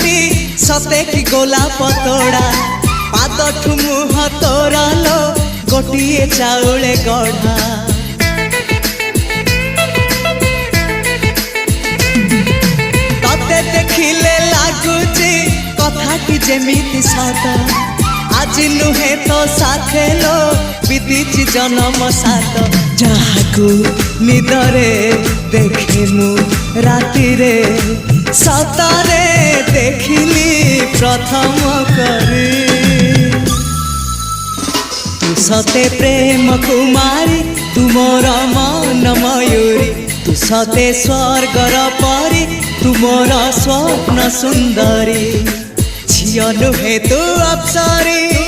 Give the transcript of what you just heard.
मुहटी सते कि गोलाप तोड़ा पादठु मुह तोरा लो गोटिए चाउले गढ़ा तते देखिले लागुची कथाटी जेमिति सत आज नुहे तो साथे लो विदिची जन्म सात जहाकू निदरे देखे मु राति रे सतारे देखिली प्रथम करी तू सते प्रेम कुमारी तू मोर मन मयूरी तू सते स्वर्गर परी तू मोर स्वप्न सुंदरी झियो नुहे तू अप्सरी।